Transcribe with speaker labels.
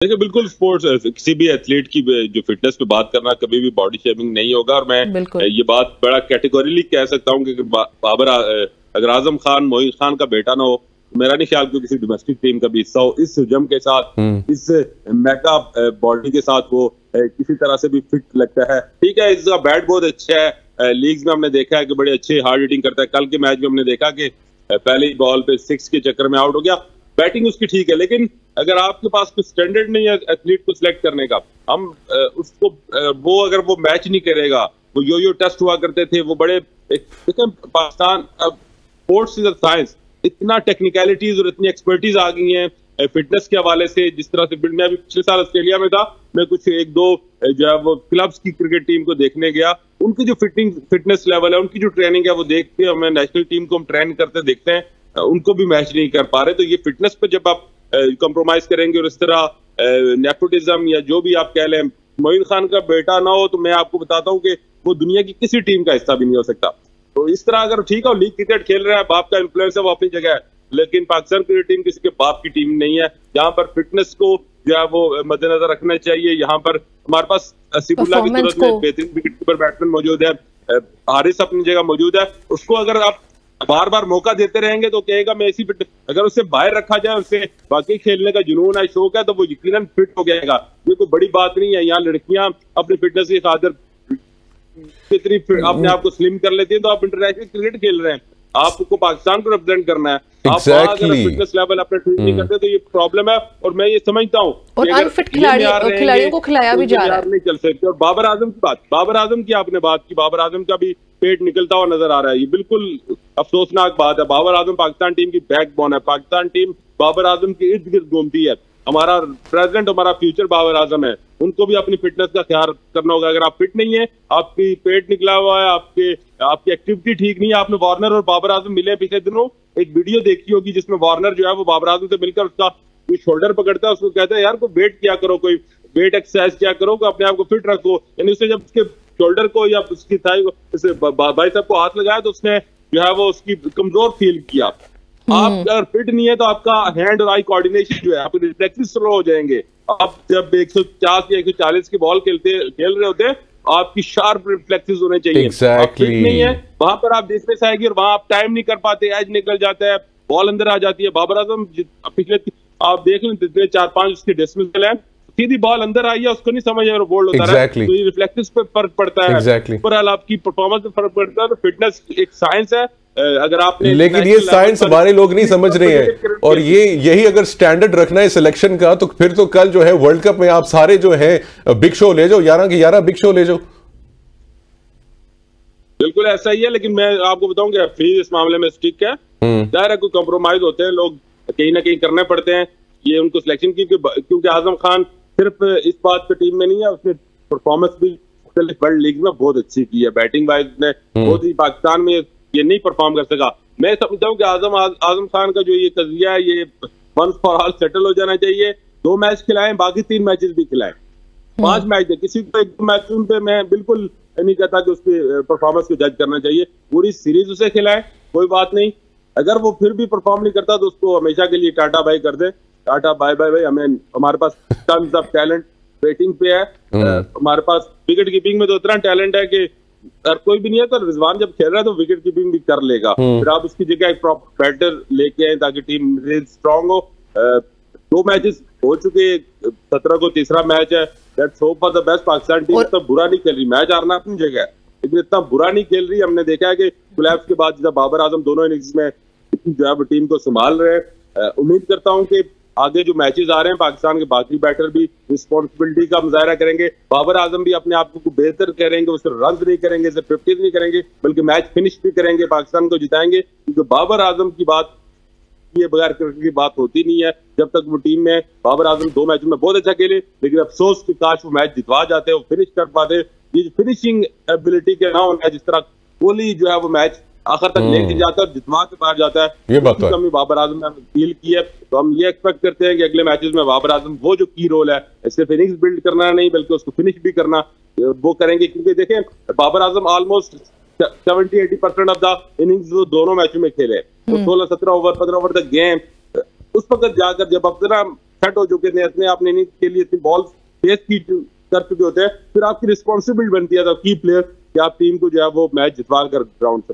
Speaker 1: देखिए बिल्कुल स्पोर्ट्स किसी भी एथलीट की जो फिटनेस पे बात करना कभी भी बॉडी शेमिंग नहीं होगा। और मैं ये बात बड़ा कैटेगोरिकली कह सकता हूँ कि बाबर अगर आजम खान मोइन खान का बेटा ना हो, मेरा नहीं ख्याल कि किसी डोमेस्टिक टीम का भी हिस्सा हो, इस जम के साथ इस मेगा बॉडी के साथ वो किसी तरह से भी फिट लगता है। ठीक है, इसका बैट बहुत अच्छा है, लीग्स में हमने देखा है कि बड़े अच्छे हार्ड हिटिंग करता है। कल के मैच में हमने देखा कि पहली बॉल पे 6 के चक्कर में आउट हो गया। बैटिंग उसकी ठीक है, लेकिन अगर आपके पास कोई स्टैंडर्ड नहीं है एथलीट को सिलेक्ट करने का, हम उसको वो अगर वो मैच नहीं करेगा, वो यो टेस्ट हुआ करते थे, वो बड़े देखें Pakistan sports is a science, इतना टेक्निकलिटीज और इतनी एक्सपर्टीज आ गई है फिटनेस के हवाले से। जिस तरह से मैं अभी पिछले साल ऑस्ट्रेलिया में था, मैं कुछ एक दो जो है वो क्लब्स की क्रिकेट टीम को देखने गया, उनकी जो फिटनेस लेवल है, उनकी जो ट्रेनिंग है वो देख के हमें नेशनल टीम को हम ट्रेन करते देखते हैं, उनको भी मैच नहीं कर पा रहे। तो ये फिटनेस पे जब आप कॉम्प्रोमाइज करेंगे और इस तरह नेपोटिज्म या जो भी आप कह लें, मोइन खान का बेटा ना हो तो मैं आपको बताता हूँ कि वो दुनिया की किसी टीम का हिस्सा भी नहीं हो सकता। तो इस तरह अगर ठीक है लीग क्रिकेट खेल रहा है, बाप का इन्फ्लुएंस है, वो अपनी जगह है, लेकिन पाकिस्तान क्रिकेट टीम किसी के बाप की टीम नहीं है। यहाँ पर फिटनेस को जो है वो मद्देनजर रखना चाहिए। यहाँ पर हमारे पास असीफुल्लाह की सूरत में बेहतरीन विकेट कीपर बैट्समैन मौजूद है, हारिस अपनी जगह मौजूद है, उसको अगर आप बार बार मौका देते रहेंगे तो कहेगा मैं इसी फिट। अगर उसे बाहर रखा जाए, उससे बाकी खेलने का जुनून है, शौक है, तो वो यकीनन फिट हो जाएगा। ये कोई बड़ी बात नहीं है। यहाँ लड़कियां अपनी फिटनेस की खातिर कितनी अपने आप को स्लिम कर लेती है, तो आप इंटरनेशनल क्रिकेट खेल रहे हैं, आपको पाकिस्तान को रिप्रेजेंट करना है। आप अगर फिटनेस लेवल अपने ठीक नहीं करते तो ये प्रॉब्लम है। और मैं ये समझता हूँ
Speaker 2: और अनफिट खिलाड़ियों को खिलाया भी जा रहा है,
Speaker 1: नहीं चल सकते। और बाबर आजम की बात, बाबर आजम की आपने बात की, बाबर आजम का भी पेट निकलता हुआ नजर आ रहा है, ये बिल्कुल अफसोसनाक बात है। बाबर आजम पाकिस्तान टीम की बैकबोन है, पाकिस्तान टीम बाबर आजम के इर्द गिर्द घूमती है। हमारा प्रेसिडेंट, हमारा फ्यूचर बाबर आजम है, उनको भी अपनी फिटनेस का ख्याल करना होगा। अगर आप फिट नहीं है, आपकी पेट निकला हुआ है, आपकी एक्टिविटी ठीक नहीं है। आपने वार्नर और बाबर आजम मिले पिछले दिनों, एक वीडियो देखी होगी जिसमें वार्नर जो है वो बाबर आजम से मिलकर उसका शोल्डर पकड़ता है, उसको कहता है यार कोई वेट किया करो, कोई वेट एक्सरसाइज किया करो, अपने आप को फिट रखो। यानी उसने जब उसके शोल्डर को या उसकी थाई को भाई साहब को हाथ लगाया तो उसने जो है वो उसकी कमजोर फील किया। आप अगर फिट नहीं है तो आपका हैंड और आई कोऑर्डिनेशन जो है, आपके रिफ्लेक्सेस स्लो हो जाएंगे। आप जब 150 या 140 की बॉल खेल रहे होते हैं, आपकी शार्प रिफ्लेक्सेस होने चाहिए। आप फिट नहीं है, वहां पर आप डिस्मिस आएगी और वहां आप टाइम नहीं कर पाते, एज निकल जाता है, बॉल अंदर आ जाती है। बाबर आजम पिछले आप देख लें जितने 4-5 उसके डिस्मिसल हैं, सीधी बॉल अंदर आई है, उसको नहीं समझ है, बोल्ड होता है। तो ये रिफ्लेक्सेस पे फर्क पड़ता है, ओवरऑल आपकी परफॉर्मेंस पे फर्क पड़ता है। तो फिटनेस एक साइंस है, अगर आपने, लेकिन ये साइंस हमारे लोग नहीं समझ रहे हैं। और यही अगर स्टैंडर्ड रखना है सिलेक्शन का, तो फिर तो कल जो है वर्ल्ड कप में आप सारे जो है बिग शो ले जाओ, 11 के 11 बिग शो ले जाओ। बिल्कुल ऐसा ही है, लेकिन मैं आपको बताऊं कि हफीज इस मामले में स्टिक है। जाहिर है कोई कॉम्प्रोमाइज होते हैं, लोग कहीं ना कहीं करने पड़ते हैं ये उनको सिलेक्शन की, क्योंकि आजम खान सिर्फ इस बात पे टीम में नहीं है, उसने परफॉर्मेंस भी वर्ल्ड लीग में बहुत अच्छी की है। बैटिंग वाइज ने बहुत ही, पाकिस्तान में ये नहीं परफॉर्म कर सका। मैं समझता हूँ कि आजम खान का जो ये कजिया है, ये वंस फॉर ऑल सेटल हो जाना चाहिए। 2 मैच खिलाएं, बाकी 3 मैचेस भी खिलाएं, 5 मैच दे, किसी को 1 मैच पे मैं बिल्कुल नहीं कहता कि उसकी परफॉर्मेंस को जज करना चाहिए। पूरी सीरीज उसे खिलाएं, कोई बात नहीं। अगर वो फिर भी परफॉर्म नहीं करता तो उसको हमेशा के लिए टाटा बाय कर दे, टाटा बाय बाय भाई। हमारे पास टन्स ऑफ टैलेंट बैटिंग पे है, हमारे पास विकेट कीपिंग में तो इतना टैलेंट है कि अगर कोई भी नहीं है तो रिजवान जब खेल रहा है तो विकेट कीपिंग भी कर लेगा। फिर आप उसकी जगह एक प्रॉपर बैटर लेके आए ताकि टीम स्ट्रांग हो। 2 मैचेस हो चुके, 17 को तीसरा मैच है। Let's hope for the best. Pakistan team इतना बुरा नहीं खेल रही, मैच हारना अपनी जगह है, लेकिन इतना बुरा नहीं खेल रही। हमने देखा है कि कोलैप्स के बाद जब बाबर आजम दोनों इनिंग्स में जो है टीम को संभाल रहे हैं। उम्मीद करता हूं कि आगे जो मैचेस आ रहे हैं पाकिस्तान के बाकी बैटर भी रिस्पॉन्सिबिलिटी का मुजाहरा करेंगे, बाबर आजम भी अपने आप को बेहतर करेंगे, उससे रन नहीं करेंगे, सिर्फ 50 नहीं करेंगे, बल्कि मैच फिनिश भी करेंगे, पाकिस्तान को जिताएंगे। क्योंकि बाबर आजम की बात ये बगैर क्रिकेट की बात होती नहीं है। जब तक वो टीम में, बाबर आजम 2 मैचों में बहुत अच्छा खेले, लेकिन अफसोस कि काश वो मैच जितवा जाते, वो फिनिश कर पाते। ये फिनिशिंग एबिलिटी के ना होना, जिस तरह कोहली जो है वो मैच आखिर तक लेके जाता है और जितवा के बाहर जाता है, ये बात कमी बाबर आजम ने फील की है। तो हम ये एक्सपेक्ट करते हैं कि अगले मैचेस में बाबर आजम वो जो की रोल है, सिर्फ इनिंग्स बिल्ड करना नहीं बल्कि उसको फिनिश भी करना, वो करेंगे। क्योंकि देखें Babar Azam almost 70-80% of the innings वो दोनों मैचों में खेले, तो 16-17 ओवर 15 ओवर तक गेम। उस वक्त जाकर जब अपना सेट हो चुके थे, अपने आप इनिंग के लिए इतनी बॉल फेस की कर चुके होते हैं, फिर आपकी रिस्पॉन्सिबिलिटी बनती है की प्लेयर कि आप टीम को जो है वो मैच जितवा कर ग्राउंड से